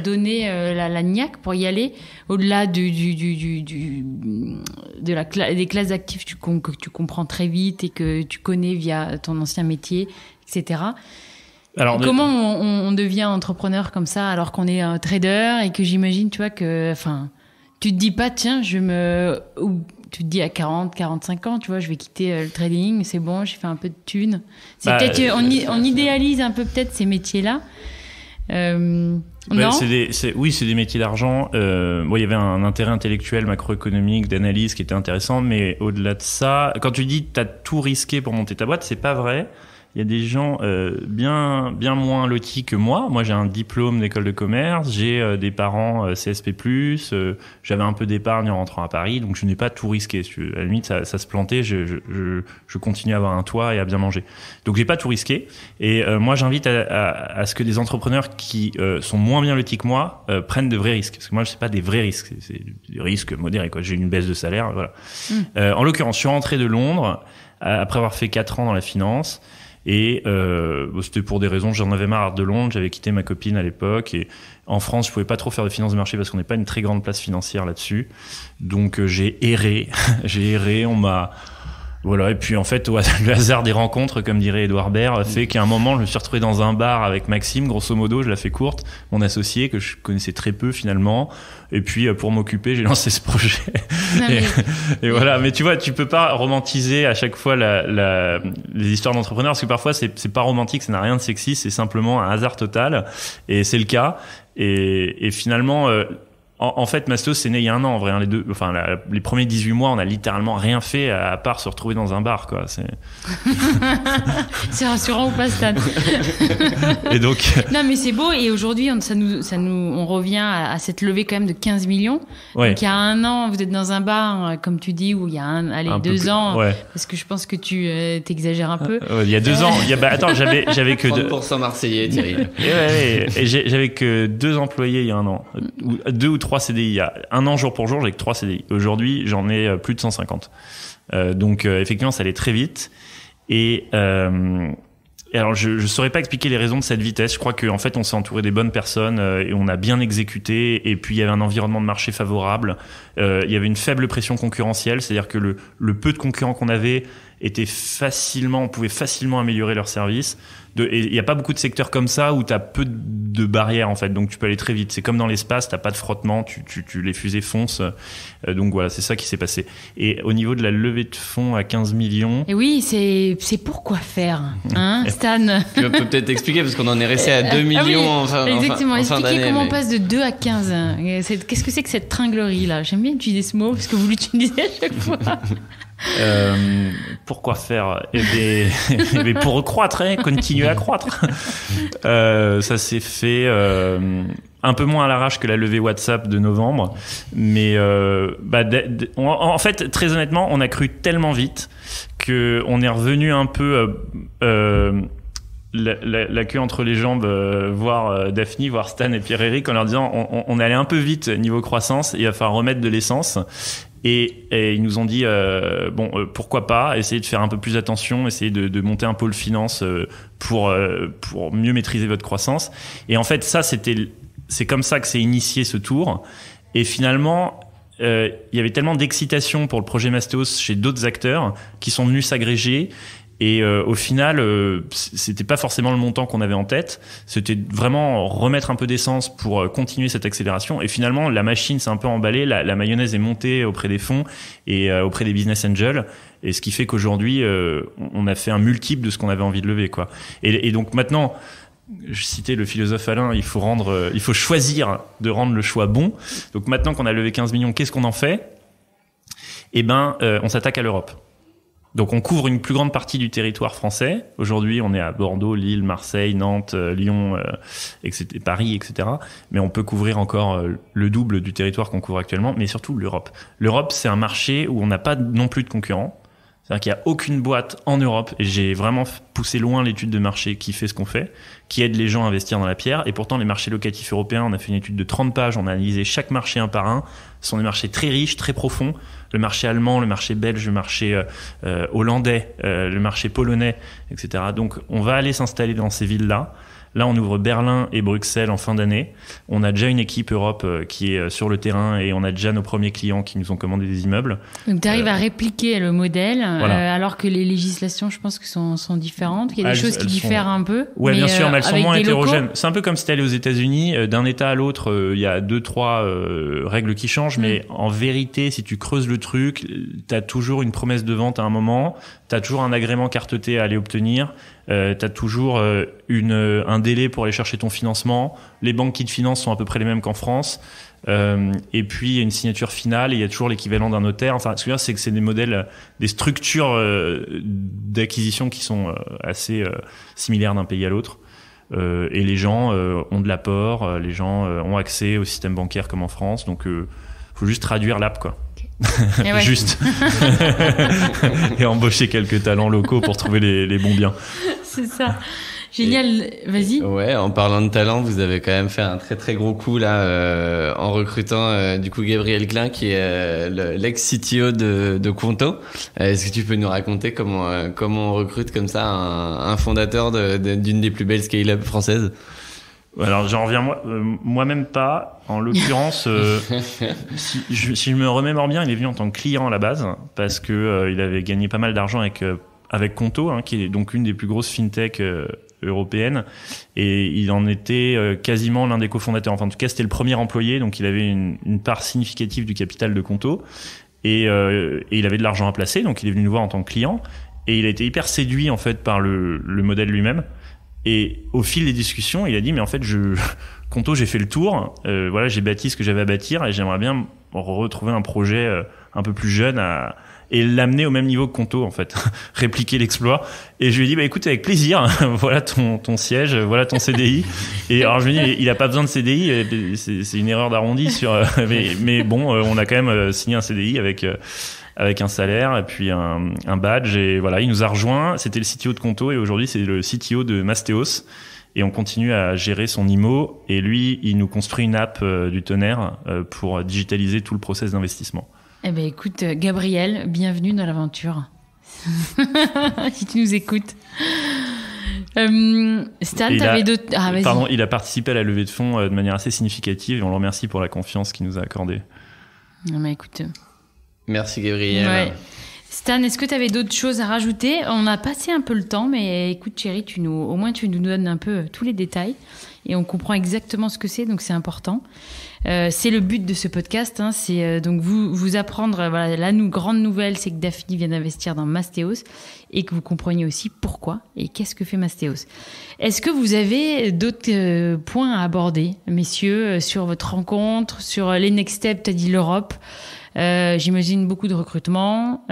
donné la niaque pour y aller au-delà des classes d'actifs que tu comprends très vite et que tu connais via ton ancien métier, etc. Alors, comment on devient entrepreneur comme ça alors qu'on est un trader et que j'imagine, tu vois, que, enfin, tu te dis pas, tiens, ou tu te dis à 40, 45 ans, tu vois, je vais quitter le trading, c'est bon, j'ai fait un peu de thunes. C'est peut-être on idéalise un peu peut-être ces métiers-là. Non. C'est des métiers d'argent. Il y avait un intérêt intellectuel, macroéconomique, d'analyse qui était intéressant, mais au-delà de ça, quand tu dis t'as tout risqué pour monter ta boîte, c'est pas vrai. Il y a des gens bien moins lotis que moi. Moi, j'ai un diplôme d'école de commerce, j'ai des parents CSP+, j'avais un peu d'épargne en rentrant à Paris, donc je n'ai pas tout risqué. À la limite, ça se plantait, je continue à avoir un toit et à bien manger. Donc, j'ai pas tout risqué. Et moi, j'invite à ce que des entrepreneurs qui sont moins bien lotis que moi prennent de vrais risques. Parce que moi, je sais pas des vrais risques, c'est des risques modérés, quoi. J'ai une baisse de salaire, voilà. En l'occurrence, je suis rentré de Londres après avoir fait 4 ans dans la finance. Et c'était pour des raisons, j'en avais marre de Londres, j'avais quitté ma copine à l'époque, et en France, je pouvais pas trop faire de finance de marché parce qu'on n'est pas une très grande place financière là-dessus. Donc j'ai erré, on m'a... Voilà, et puis en fait, le hasard des rencontres, comme dirait Edouard Baird, fait qu'à un moment, je me suis retrouvé dans un bar avec Maxime, grosso modo, je la fais courte, mon associé, que je connaissais très peu finalement. Et puis, pour m'occuper, j'ai lancé ce projet. Et voilà. Mais tu vois, tu peux pas romantiser à chaque fois les histoires d'entrepreneurs, parce que parfois, c'est pas romantique, ça n'a rien de sexy, c'est simplement un hasard total. Et c'est le cas. Et finalement, en fait, Mastos, c'est né il y a un an, en vrai. Hein, les premiers 18 mois, on a littéralement rien fait à part se retrouver dans un bar, quoi. C'est rassurant ou pas, Stan? Et donc. Non, mais c'est beau. Et aujourd'hui, on revient à cette levée quand même de 15 millions. Ouais. Donc, il y a un an, vous êtes dans un bar, comme tu dis, où il y a 2 ans. Ouais. Parce que je pense que tu t'exagères un peu. Il y a 2 ans. Attends, j'avais que 30% marseillais, Thierry. Et j'avais que 2 employés il y a un an. 2 ou 3 CDI. Il y a un an, jour pour jour, j'ai que 3 CDI. Aujourd'hui, j'en ai plus de 150. Donc, effectivement, ça allait très vite. Et alors, je saurais pas expliquer les raisons de cette vitesse. Je crois qu'en fait, on s'est entouré des bonnes personnes et on a bien exécuté. Et puis, il y avait un environnement de marché favorable. Il y avait une faible pression concurrentielle, c'est-à-dire que le peu de concurrents qu'on avait on pouvait facilement améliorer leur service. Et il n'y a pas beaucoup de secteurs comme ça où tu as peu de barrières en fait, donc tu peux aller très vite. C'est comme dans l'espace, tu n'as pas de frottement, les fusées foncent. Donc voilà, c'est ça qui s'est passé. Et au niveau de la levée de fonds à 15 millions... Et oui, c'est pourquoi faire, hein, Stan? Tu peux peut-être expliquer, parce qu'on en est resté à 2 millions exactement. en fin d'année. Expliquez comment on passe de 2 à 15. Qu'est-ce que c'est que cette tringlerie-là? J'aime bien utiliser ce mot, parce que vous l'utilisez à chaque fois. Pourquoi faire? Pour croître, continuer à croître. Ça s'est fait un peu moins à l'arrache que la levée WhatsApp de novembre, mais en fait, très honnêtement, on a cru tellement vite que on est revenu un peu la queue entre les jambes, voir Daphne, voir Stan et Pierre-Éric, en leur disant on allait un peu vite niveau croissance, il va falloir remettre de l'essence. Et ils nous ont dit pourquoi pas essayer de faire un peu plus attention, essayer de monter un pôle finance pour mieux maîtriser votre croissance. Et en fait, c'est comme ça que s'est initié ce tour. Et finalement, il y avait tellement d'excitation pour le projet Mastos chez d'autres acteurs qui sont venus s'agréger. Et au final, c'était pas forcément le montant qu'on avait en tête. C'était vraiment remettre un peu d'essence pour continuer cette accélération. Et finalement, la machine s'est un peu emballée, la mayonnaise est montée auprès des fonds et auprès des business angels. Et ce qui fait qu'aujourd'hui, on a fait un multiple de ce qu'on avait envie de lever, quoi. Et donc maintenant, je citais le philosophe Alain, il faut choisir de rendre le choix bon. Donc maintenant qu'on a levé 15 millions, qu'est-ce qu'on en fait? On s'attaque à l'Europe. Donc on couvre une plus grande partie du territoire français. Aujourd'hui, on est à Bordeaux, Lille, Marseille, Nantes, Lyon, etc., Paris, etc. Mais on peut couvrir encore le double du territoire qu'on couvre actuellement, mais surtout l'Europe. L'Europe, c'est un marché où on n'a pas non plus de concurrents. C'est-à-dire qu'il n'y a aucune boîte en Europe, et j'ai vraiment poussé loin l'étude de marché qui fait ce qu'on fait, qui aide les gens à investir dans la pierre. Et pourtant, les marchés locatifs européens, on a fait une étude de 30 pages, on a analysé chaque marché un par un. Ce sont des marchés très riches, très profonds. Le marché allemand, le marché belge, le marché hollandais, le marché polonais, etc. Donc, on va aller s'installer dans ces villes-là. Là, on ouvre Berlin et Bruxelles en fin d'année. On a déjà une équipe Europe qui est sur le terrain et on a déjà nos premiers clients qui nous ont commandé des immeubles. Donc, tu arrives à répliquer le modèle, voilà. Alors que les législations, je pense que sont différentes. Il y a des choses qui diffèrent un peu. Oui, bien sûr, mais elles sont moins hétérogènes. Locaux. C'est un peu comme si tu allais aux États-Unis. D'un État à l'autre, il y a 2-3 règles qui changent, mais en vérité, si tu creuses le truc, tu as toujours une promesse de vente à un moment, tu as toujours un agrément carte T à aller obtenir. T'as toujours un délai pour aller chercher ton financement. Les banques qui te financent sont à peu près les mêmes qu'en France. Et puis il y a une signature finale et il y a toujours l'équivalent d'un notaire. Enfin, ce que je veux dire, c'est que c'est des modèles, des structures d'acquisition qui sont assez similaires d'un pays à l'autre. Et les gens ont de l'apport, les gens ont accès au système bancaire comme en France. Donc, faut juste traduire l'app, quoi. Et ouais. Juste. Et embaucher quelques talents locaux pour trouver les bons biens. C'est ça. Génial, vas-y. Ouais, en parlant de talent, vous avez quand même fait un très très gros coup là en recrutant du coup Gabriel Klein qui est l'ex-CTO de Conto. Est-ce que tu peux nous raconter comment on recrute comme ça un fondateur d'une des plus belles scale-up françaises? Alors j'en reviens moi-même pas. En l'occurrence, si je me remémore bien, il est venu en tant que client à la base parce que il avait gagné pas mal d'argent avec Conto, hein, qui est donc une des plus grosses fintech européennes, et il en était quasiment l'un des cofondateurs. Enfin, en tout cas, c'était le premier employé, donc il avait une part significative du capital de Conto, et il avait de l'argent à placer, donc il est venu nous voir en tant que client, et il a été hyper séduit en fait par le modèle lui-même. Et au fil des discussions, il a dit mais en fait Conto, j'ai fait le tour, voilà, j'ai bâti ce que j'avais à bâtir et j'aimerais bien retrouver un projet un peu plus jeune et l'amener au même niveau que Conto en fait, répliquer l'exploit. Et je lui ai dit bah écoute, avec plaisir, voilà ton siège, voilà ton CDI. Et alors je lui ai dit il a pas besoin de CDI, c'est une erreur d'arrondi sur mais bon, on a quand même signé un CDI avec un salaire et puis un badge, et voilà, il nous a rejoint. C'était le CTO de Conto et aujourd'hui c'est le CTO de Mastéos, et on continue à gérer son IMO, et lui il nous construit une app du tonnerre pour digitaliser tout le process d'investissement. Eh ben écoute Gabriel, bienvenue dans l'aventure. Si tu nous écoutes. Stan, t'avais d'autres... Ah, vas-y. Pardon, il a participé à la levée de fonds de manière assez significative et on le remercie pour la confiance qu'il nous a accordée. Non mais écoute... Merci Gabriel. Ouais. Stan, est-ce que tu avais d'autres choses à rajouter? On a passé un peu le temps, mais écoute Thierry, au moins tu nous donnes un peu tous les détails et on comprend exactement ce que c'est, donc c'est important. C'est le but de ce podcast, hein, c'est donc vous apprendre. Voilà, la grande nouvelle, c'est que Daphne vient d'investir dans Mastéos et que vous compreniez aussi pourquoi et qu'est-ce que fait Mastéos. Est-ce que vous avez d'autres points à aborder, messieurs, sur votre rencontre, sur les next steps? T'as dit l'Europe. J'imagine beaucoup de recrutement.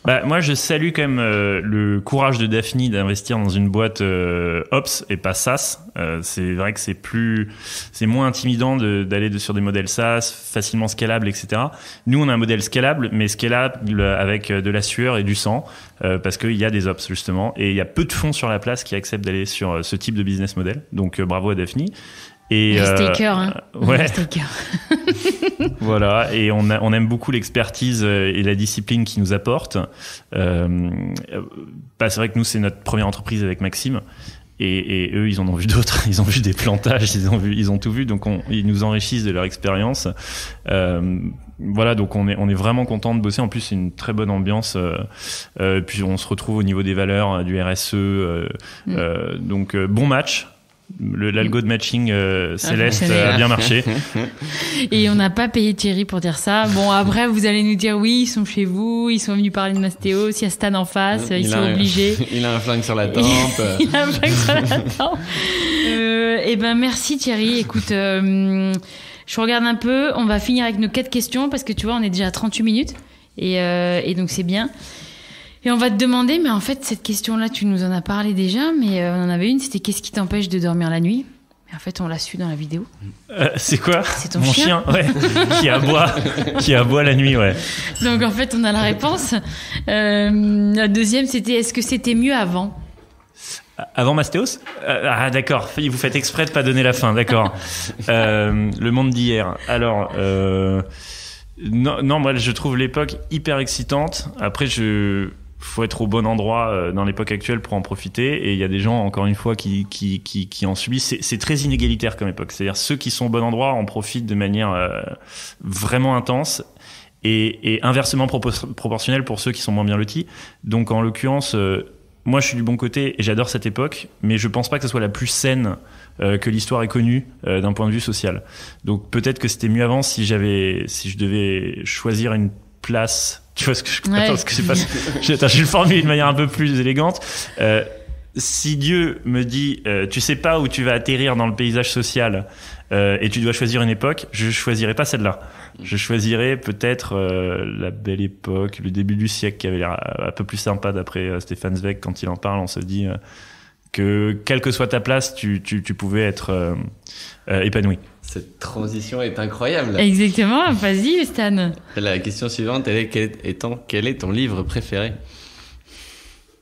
Moi, je salue quand même le courage de Daphne d'investir dans une boîte Ops et pas SaaS. C'est vrai que c'est moins intimidant d'aller sur des modèles SaaS facilement scalables, etc. Nous, on a un modèle scalable, mais scalable avec de la sueur et du sang, parce qu'il y a des Ops justement, et il y a peu de fonds sur la place qui acceptent d'aller sur ce type de business model. Donc bravo à Daphne. Et Staker, hein. Ouais. Voilà, et on aime beaucoup l'expertise et la discipline qu'ils nous apportent. C'est vrai que nous, c'est notre première entreprise avec Maxime, et eux, ils en ont vu d'autres. Ils ont vu des plantages, ils ont tout vu, donc ils nous enrichissent de leur expérience. Voilà, donc on est vraiment content de bosser. En plus, c'est une très bonne ambiance. Puis on se retrouve au niveau des valeurs du RSE. Donc bon match. L'algo de matching Céleste a bien marché. Et on n'a pas payé Thierry pour dire ça. Bon, après, vous allez nous dire oui, ils sont chez vous, ils sont venus parler de Mastéos, il y a Stan en face, ils sont obligés. Il a un flingue sur la tempe. Il a un flingue sur la tempe. Eh ben, merci Thierry. Écoute, je regarde un peu. On va finir avec nos 4 questions parce que tu vois, on est déjà à 38 minutes. Et donc, c'est bien. Et on va te demander, mais en fait, cette question-là, tu nous en as parlé déjà, mais on en avait une, c'était qu'est-ce qui t'empêche de dormir la nuit? Mais en fait, on l'a su dans la vidéo. C'est quoi? C'est ton Mon chien, ouais, qui aboie la nuit, ouais. Donc en fait, on a la réponse. La deuxième, c'était est-ce que c'était mieux avant? Avant Mastéos? Ah d'accord, vous faites exprès de pas donner la fin, d'accord. Le monde d'hier. Alors... Non, moi je trouve l'époque hyper excitante. Après, faut être au bon endroit dans l'époque actuelle pour en profiter. Et il y a des gens, encore une fois, qui en subissent. C'est très inégalitaire comme époque. C'est-à-dire ceux qui sont au bon endroit en profitent de manière vraiment intense, et inversement proportionnelle pour ceux qui sont moins bien lotis. Donc en l'occurrence, moi je suis du bon côté et j'adore cette époque, mais je pense pas que ce soit la plus saine que l'histoire ait connue d'un point de vue social. Donc peut-être que c'était mieux avant si je devais choisir une place. Tu vois ce que je... Ouais. Attends, ce que c'est pas... je vais le formuler de manière un peu plus élégante. Si Dieu me dit tu sais pas où tu vas atterrir dans le paysage social et tu dois choisir une époque, je choisirais pas celle-là. Je choisirais peut-être la belle époque, le début du siècle, qui avait l'air un peu plus sympa d'après Stéphane Zweig. Quand il en parle, on se dit que quelle que soit ta place, tu pouvais être épanoui. Cette transition est incroyable. Exactement, vas-y Stan. La question suivante, quel est ton livre préféré?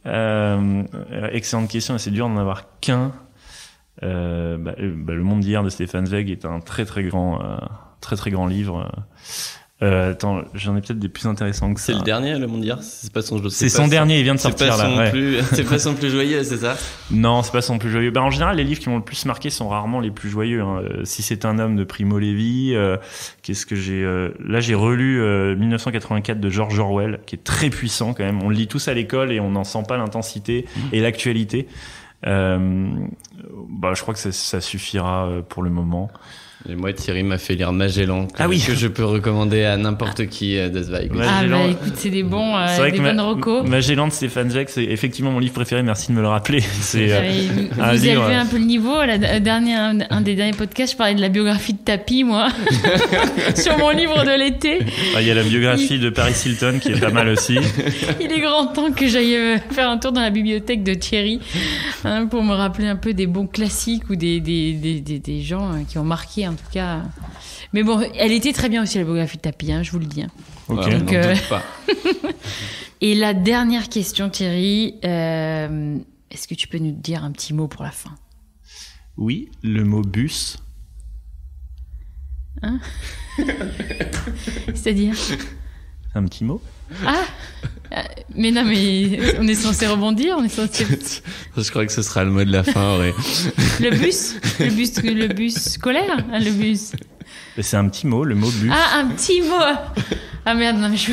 Excellente question, et c'est dur d'en avoir qu'un. Le monde d'hier de Stefan Zweig est un très très grand livre. Attends, j'en ai peut-être des plus intéressants que ça. C'est le dernier, Le Monde d'hier. C'est pas son. C'est son dernier, il vient de sortir là. C'est pas son plus joyeux, c'est ça? Non, c'est pas son plus joyeux. En général, les livres qui m'ont le plus marqué sont rarement les plus joyeux. Hein. Si c'est un homme de Primo Levi, qu'est-ce que j'ai là, j'ai relu 1984 de George Orwell, qui est très puissant quand même. On le lit tous à l'école et on n'en sent pas l'intensité et l'actualité. Je crois que ça suffira pour le moment. Et moi, Thierry m'a fait lire Magellan, que je peux recommander à n'importe qui de Zweig. Écoute, c'est des bonnes recos. Magellan de Stefan Zweig, c'est effectivement mon livre préféré. Merci de me le rappeler. Vous élevez un peu le niveau. Un des derniers podcasts, je parlais de la biographie de Tapi, moi, sur mon livre de l'été. Il y a la biographie de Paris Hilton qui est pas mal aussi. Il est grand temps que j'aille faire un tour dans la bibliothèque de Thierry pour me rappeler un peu des bons classiques ou des gens qui ont marqué en tout cas. Mais bon, elle était très bien aussi la biographie de Tapi, je vous le dis. Ok. Donc, doute pas. Et la dernière question, Thierry, est-ce que tu peux nous dire un petit mot pour la fin? Oui, le mot bus. C'est-à-dire? Un petit mot. Mais non, mais on est censé rebondir, Je crois que ce sera le mot de la fin, ouais. Le bus scolaire, le bus. C'est un petit mot, le mot bus. Un petit mot. Ah merde, non mais je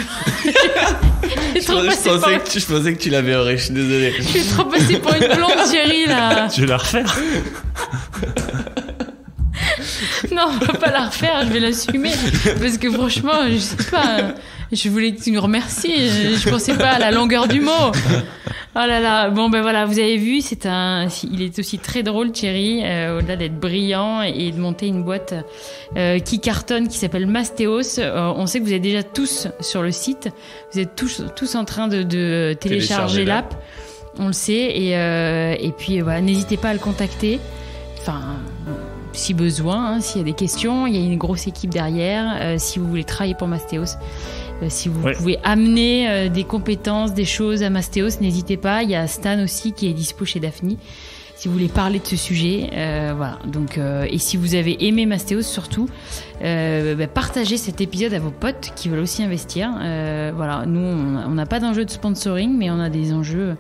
pensais que tu l'avais oré, je suis désolé. Je suis trop passée pour une blonde, Thierry, là. Tu veux la refaire? Non, on va pas la refaire, je vais l'assumer. Parce que franchement, je sais pas, je voulais que tu nous remercies. Je pensais pas à la longueur du mot. Oh là là, bon ben voilà, vous avez vu, il est aussi très drôle, Thierry, au-delà d'être brillant et de monter une boîte qui cartonne, qui s'appelle Mastéos. On sait que vous êtes déjà tous sur le site, vous êtes tous en train de télécharger l'app, on le sait, et puis voilà, n'hésitez pas à le contacter. Enfin, si besoin, s'il y a des questions, il y a une grosse équipe derrière. Si vous voulez travailler pour Mastéos, si vous pouvez amener des compétences, des choses à Mastéos, n'hésitez pas. Il y a Stan aussi qui est dispo chez Daphne. Si vous voulez parler de ce sujet, voilà. Donc, et si vous avez aimé Mastéos, surtout, partagez cet épisode à vos potes qui veulent aussi investir. Voilà, nous, on n'a pas d'enjeu de sponsoring, mais on a des enjeux.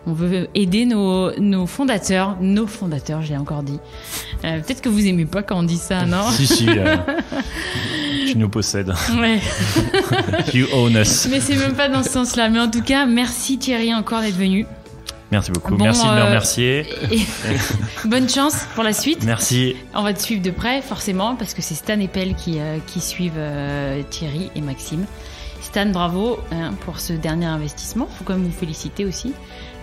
On veut aider nos fondateurs. Nos fondateurs, je l'ai encore dit. Peut-être que vous aimez pas quand on dit ça, non? Si. Tu nous possèdes. Ouais. You own us. Mais c'est même pas dans ce sens-là. Mais en tout cas, merci Thierry encore d'être venu. Merci beaucoup. Merci de me remercier. Bonne chance pour la suite. Merci. On va te suivre de près, forcément, parce que c'est Stan et Pell qui suivent Thierry et Maxime. Stan, bravo pour ce dernier investissement. Il faut quand même vous féliciter aussi,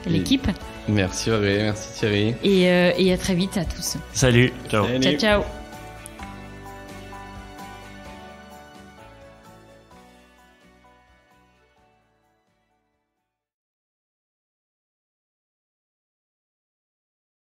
l'équipe. Merci Auré, merci Thierry. Et à très vite à tous. Salut. Ciao. Ciao.